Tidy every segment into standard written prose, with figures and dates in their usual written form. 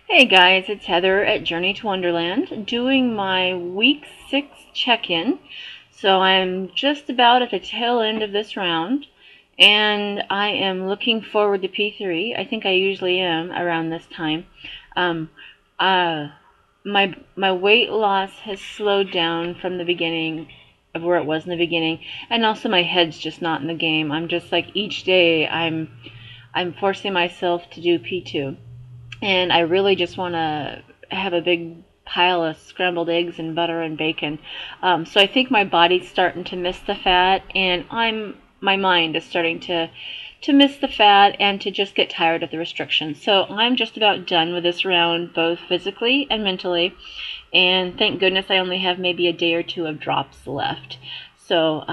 Hey guys, it's Heather at Journey to Wonderland doing my week 6 check-in. So I'm just about at the tail end of this round and I am looking forward to P3. I think I usually am around this time. Um, uh, my weight loss has slowed down from the beginning of where it was in the beginning, and also my head's just not in the game. I'm just like each day I'm forcing myself to do P2. And I really just want to have a big pile of scrambled eggs and butter and bacon. So I think my body's starting to miss the fat, and my mind is starting to miss the fat and to just get tired of the restrictions. So I'm just about done with this round, both physically and mentally. And thank goodness I only have maybe a day or two of drops left. So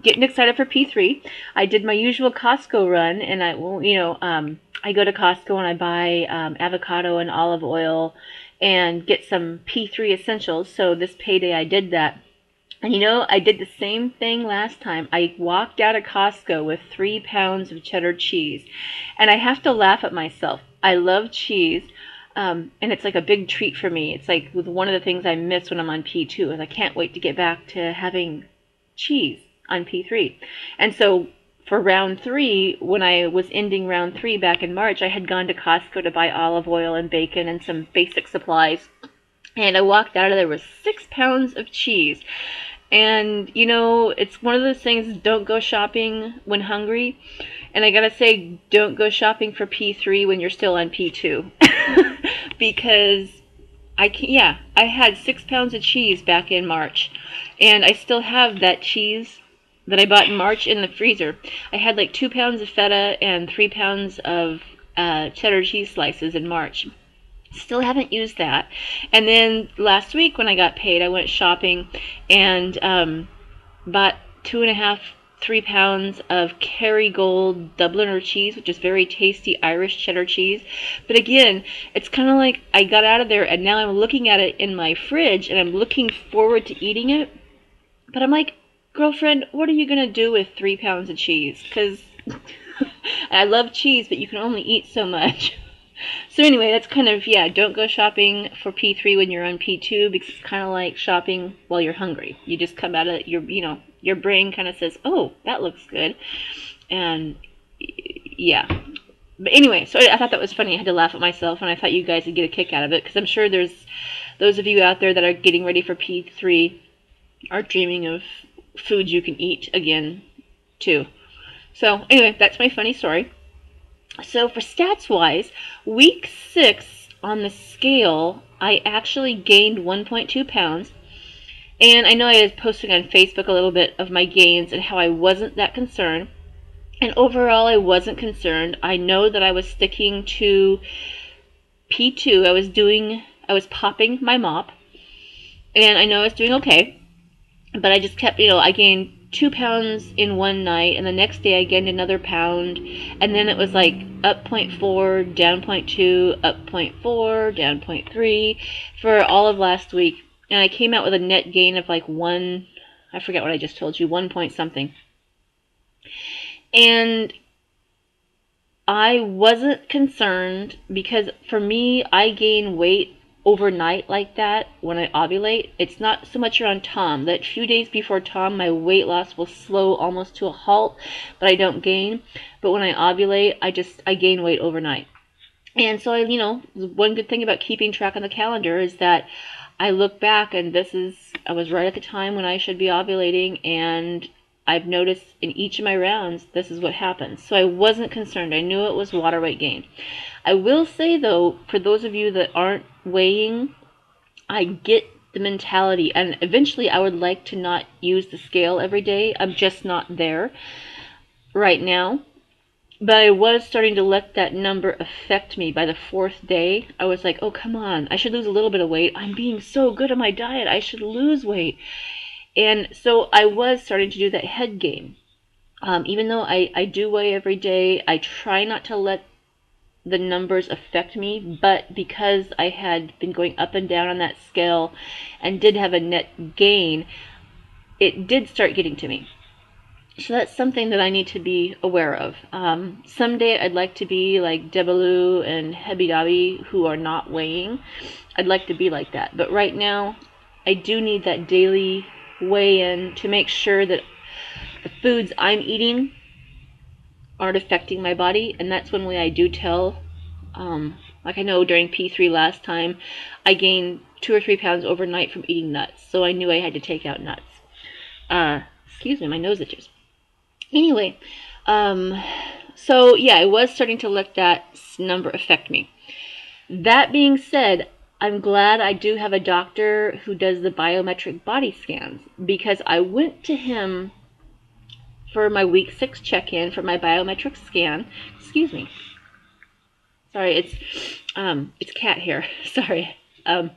getting excited for P3. I did my usual Costco run, and I go to Costco and I buy avocado and olive oil and get some P3 essentials. So this payday I did that. And I did the same thing last time. I walked out of Costco with 3 pounds of cheddar cheese. And I have to laugh at myself. I love cheese. And it's like a big treat for me. It's like with one of the things I miss when I'm on P2 is I can't wait to get back to having cheese on P3. And so for round 3, when I was ending round 3 back in March, I had gone to Costco to buy olive oil and bacon and some basic supplies. And I walked out of there with 6 pounds of cheese. And, it's one of those things, don't go shopping when hungry. And I gotta say, don't go shopping for P3 when you're still on P2. Because I had 6 pounds of cheese back in March. And I still have that cheese that I bought in March in the freezer. I had like 2 pounds of feta and 3 pounds of cheddar cheese slices in March. Still haven't used that. And then last week when I got paid, I went shopping and bought 2.5, 3 pounds of Kerrygold Dubliner cheese, which is very tasty Irish cheddar cheese. But again, it's kind of like I got out of there and now I'm looking at it in my fridge and I'm looking forward to eating it. But I'm like, girlfriend, what are you going to do with 3 pounds of cheese? Because I love cheese, but you can only eat so much. So anyway, that's kind of, don't go shopping for P3 when you're on P2 because it's kind of like shopping while you're hungry. You just come out of your brain kind of says, oh, that looks good. And yeah. But anyway, so I thought that was funny. I had to laugh at myself, and I thought you guys would get a kick out of it because I'm sure there's those of you out there that are getting ready for P3 are dreaming of foods you can eat again, too. So anyway, that's my funny story. So for stats wise, week 6 on the scale, I actually gained 1.2 pounds. And I know I was posting on Facebook a little bit of my gains and how I wasn't that concerned. And overall, I wasn't concerned. I know that I was sticking to P2. I was popping my mop. And I know I was doing okay. But I just kept, I gained 2 pounds in one night, and the next day I gained another pound, and then it was like up 0.4, down 0.2, up 0.4, down 0.3 for all of last week. And I came out with a net gain of like I forget what I just told you, 1 point something. And I wasn't concerned because for me, I gain weight overnight like that when I ovulate. It's not so much around Tom. That few days before Tom, my weight loss will slow almost to a halt, but I don't gain. But when I ovulate, I gain weight overnight. And so one good thing about keeping track on the calendar is that I look back and I was right at the time when I should be ovulating, and I've noticed in each of my rounds, this is what happens. So I wasn't concerned. I knew it was water weight gain. I will say, though, for those of you that aren't weighing, I get the mentality. And eventually I would like to not use the scale every day. I'm just not there right now. But I was starting to let that number affect me. By the 4th day, I was like, oh, come on. I should lose a little bit of weight. I'm being so good at my diet. I should lose weight. And so I was starting to do that head game. Even though I do weigh every day, I try not to let the numbers affect me, but because I had been going up and down on that scale and did have a net gain, it did start getting to me. So that's something that I need to be aware of. Someday I'd like to be like Debaloo and Hebby Dobby, who are not weighing. I'd like to be like that. But right now, I do need that daily weigh-in to make sure that the foods I'm eating aren't affecting my body. And that's one way I do tell. Like I know during P3 last time, I gained 2 or 3 pounds overnight from eating nuts. So I knew I had to take out nuts. Excuse me, my nose itches. Anyway, so yeah, I was starting to let that number affect me. That being said, I'm glad I do have a doctor who does the biometric body scans, because I went to him for my week 6 check-in for my biometric scan. Excuse me. Sorry, it's cat hair. Sorry. Anyway,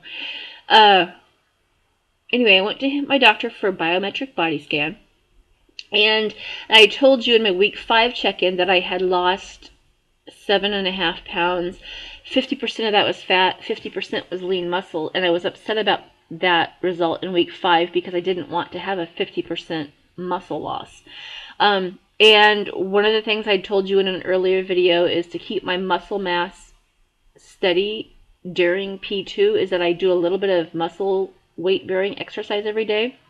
I went to my doctor for a biometric body scan. And I told you in my week 5 check-in that I had lost 7.5 pounds. 50% of that was fat, 50% was lean muscle, and I was upset about that result in week 5 because I didn't want to have a 50% muscle loss. And one of the things I told you in an earlier video is to keep my muscle mass steady during P2 is that I do a little bit of muscle weight bearing exercise every day.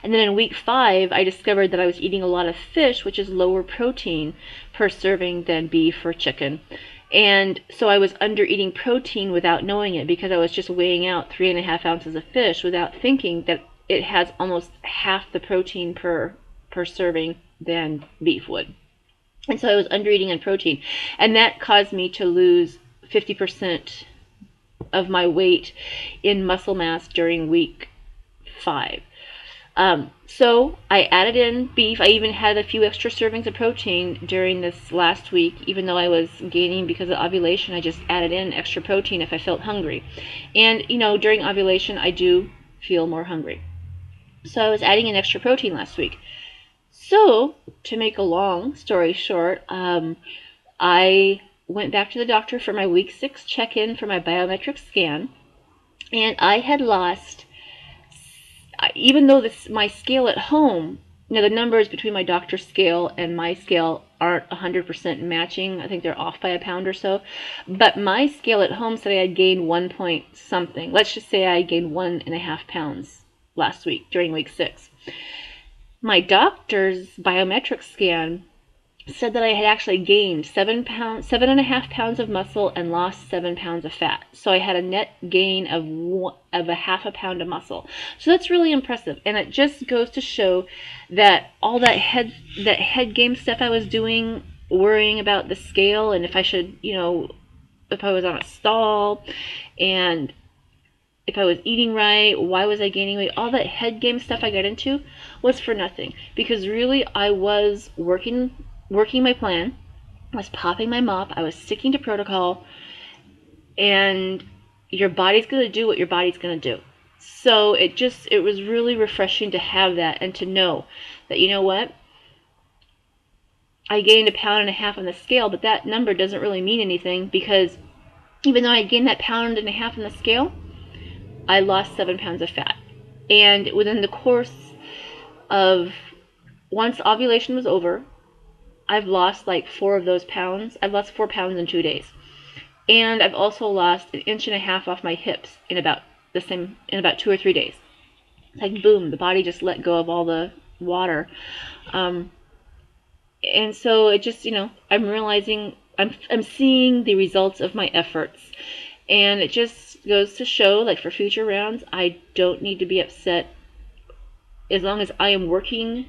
And then in week 5, I discovered that I was eating a lot of fish, which is lower protein per serving than beef or chicken. And so I was under eating protein without knowing it, because I was just weighing out 3.5 ounces of fish without thinking that it has almost half the protein per serving than beef would. And so I was under eating in protein. And that caused me to lose 50% of my weight in muscle mass during week 5. So I added in beef. I even had a few extra servings of protein during this last week. Even though I was gaining because of ovulation, I just added in extra protein if I felt hungry. And, you know, during ovulation, I do feel more hungry. So I was adding in extra protein last week. So, to make a long story short, I went back to the doctor for my week 6 check-in for my biometric scan. And I had lost, even though my scale at home, the numbers between my doctor's scale and my scale aren't 100% matching. I think they're off by a pound or so. But my scale at home said I had gained 1 point something. Let's just say I gained 1.5 pounds last week during week 6. My doctor's biometric scan said that I had actually gained 7.5 pounds of muscle and lost 7 pounds of fat. So I had a net gain of 0.5 pound of muscle. So that's really impressive, and it just goes to show that all that head game stuff I was doing, worrying about the scale and if I should, if I was on a stall and if I was eating right, why was I gaining weight, all that head game stuff I got into was for nothing, because really I was working my plan, I was popping my mop, I was sticking to protocol, and your body's going to do what your body's going to do. So it was really refreshing to have that and to know that, you know what, I gained 1.5 pounds on the scale, but that number doesn't really mean anything, because even though I gained that 1.5 pounds on the scale, I lost 7 pounds of fat. And within the course of, once ovulation was over, I've lost like 4 of those pounds. I've lost 4 pounds in 2 days. And I've also lost 1.5 inches off my hips in about 2 or 3 days. It's like boom, the body just let go of all the water. And so it just, I'm realizing, I'm seeing the results of my efforts. And it just goes to show, like for future rounds, I don't need to be upset. As long as I am working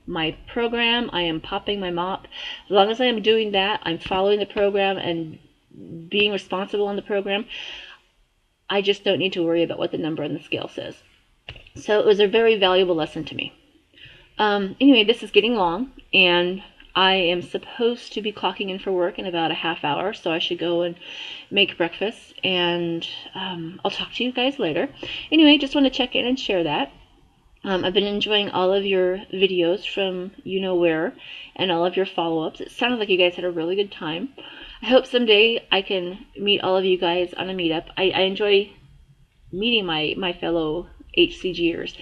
my program, I am popping my mop. As long as I am doing that, I'm following the program and being responsible on the program, I just don't need to worry about what the number on the scale says. So it was a very valuable lesson to me. Anyway, this is getting long, and I am supposed to be clocking in for work in about a half hour, so I should go and make breakfast, and I'll talk to you guys later. Anyway, just want to check in and share that. I've been enjoying all of your videos from you-know-where and all of your follow-ups. It sounded like you guys had a really good time. I hope someday I can meet all of you guys on a meetup. I enjoy meeting my fellow HCGers.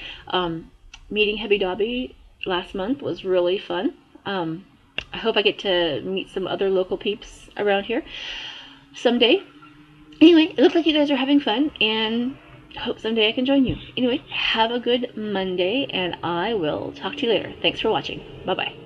Meeting Hebby Dobby last month was really fun. I hope I get to meet some other local peeps around here someday. Anyway, it looks like you guys are having fun, and I hope someday I can join you. Anyway, have a good Monday, and I will talk to you later. Thanks for watching. Bye-bye.